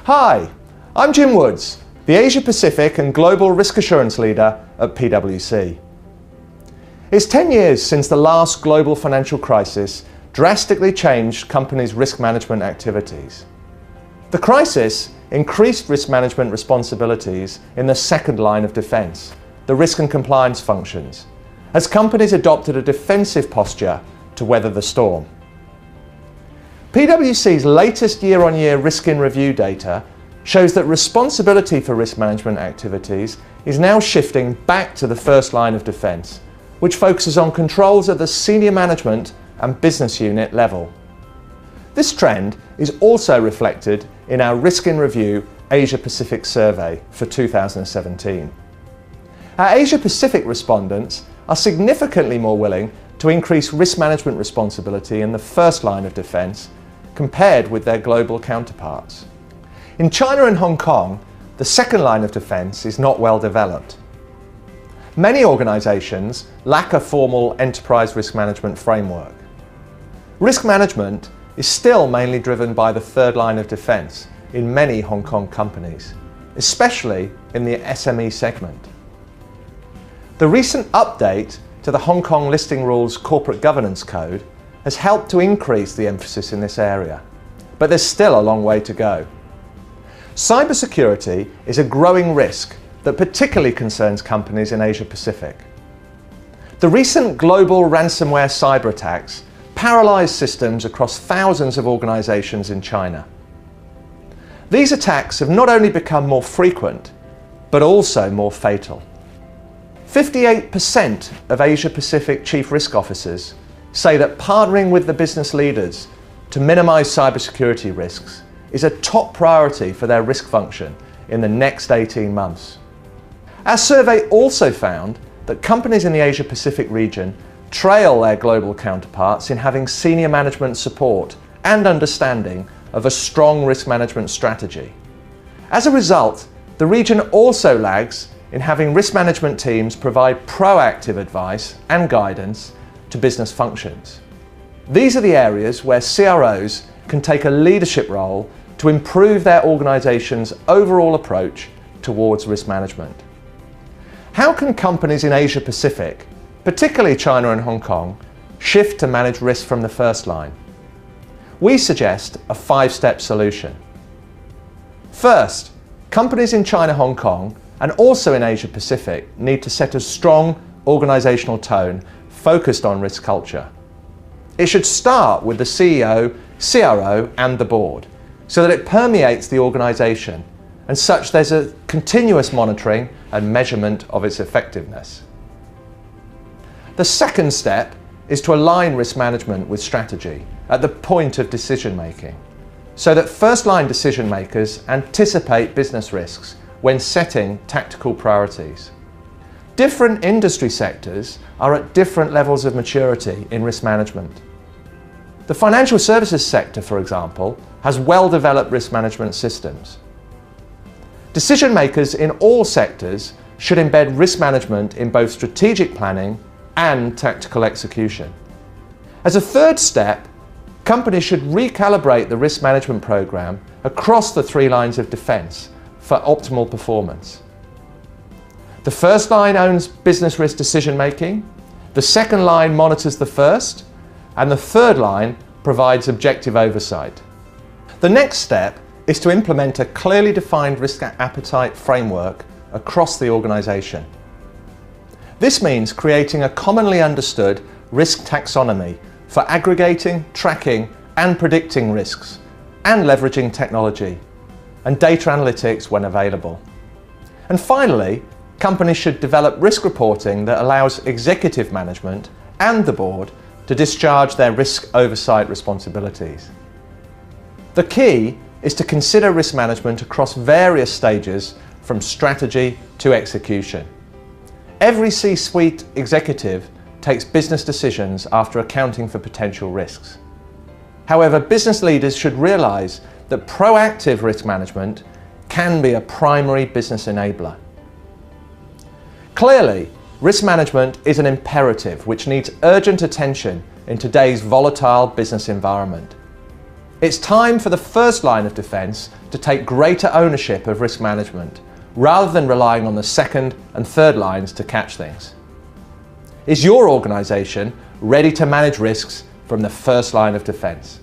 Hi, I'm Jim Woods, the Asia Pacific and Global Risk Assurance Leader at PwC. It's 10 years since the last global financial crisis drastically changed companies' risk management activities. The crisis increased risk management responsibilities in the second line of defence, the risk and compliance functions, as companies adopted a defensive posture to weather the storm. PwC's latest year-on-year risk in review data shows that responsibility for risk management activities is now shifting back to the first line of defence, which focuses on controls at the senior management and business unit level. This trend is also reflected in our Risk in Review Asia Pacific survey for 2017. Our Asia Pacific respondents are significantly more willing to increase risk management responsibility in the first line of defence compared with their global counterparts. In China and Hong Kong, the second line of defence is not well developed. Many organisations lack a formal enterprise risk management framework. Risk management is still mainly driven by the third line of defence in many Hong Kong companies, especially in the SME segment. The recent update to the Hong Kong Listing Rules Corporate Governance Code has helped to increase the emphasis in this area, but there's still a long way to go. Cybersecurity is a growing risk that particularly concerns companies in Asia Pacific. The recent global ransomware cyber attacks paralysed systems across thousands of organisations in China. These attacks have not only become more frequent, but also more fatal. 58% of Asia Pacific Chief Risk Officers say that partnering with the business leaders to minimise cybersecurity risks is a top priority for their risk function in the next 18 months. Our survey also found that companies in the Asia Pacific region trail their global counterparts in having senior management support and understanding of a strong risk management strategy. As a result, the region also lags in having risk management teams provide proactive advice and guidance to business functions. These are the areas where CROs can take a leadership role to improve their organisation's overall approach towards risk management. How can companies in Asia Pacific, particularly China and Hong Kong, shift to manage risk from the first line? We suggest a 5-step solution. First, companies in China, Hong Kong, and also in Asia Pacific need to set a strong organisational tone focused on risk culture. It should start with the CEO, CRO and the board, so that it permeates the organisation and such there's a continuous monitoring and measurement of its effectiveness. The second step is to align risk management with strategy at the point of decision making, so that first line decision makers anticipate business risks when setting tactical priorities. Different industry sectors are at different levels of maturity in risk management. The financial services sector, for example, has well-developed risk management systems. Decision makers in all sectors should embed risk management in both strategic planning and tactical execution. As a third step, companies should recalibrate the risk management program across the 3 lines of defence for optimal performance. The first line owns business risk decision making, the second line monitors the first, and the third line provides objective oversight. The next step is to implement a clearly defined risk appetite framework across the organisation. This means creating a commonly understood risk taxonomy for aggregating, tracking and predicting risks, and leveraging technology and data analytics when available. And finally, companies should develop risk reporting that allows executive management and the board to discharge their risk oversight responsibilities. The key is to consider risk management across various stages from strategy to execution. Every C-suite executive takes business decisions after accounting for potential risks. However, business leaders should realise that proactive risk management can be a primary business enabler. Clearly, risk management is an imperative which needs urgent attention in today's volatile business environment. It's time for the first line of defence to take greater ownership of risk management, rather than relying on the second and third lines to catch things. Is your organisation ready to manage risks from the first line of defence?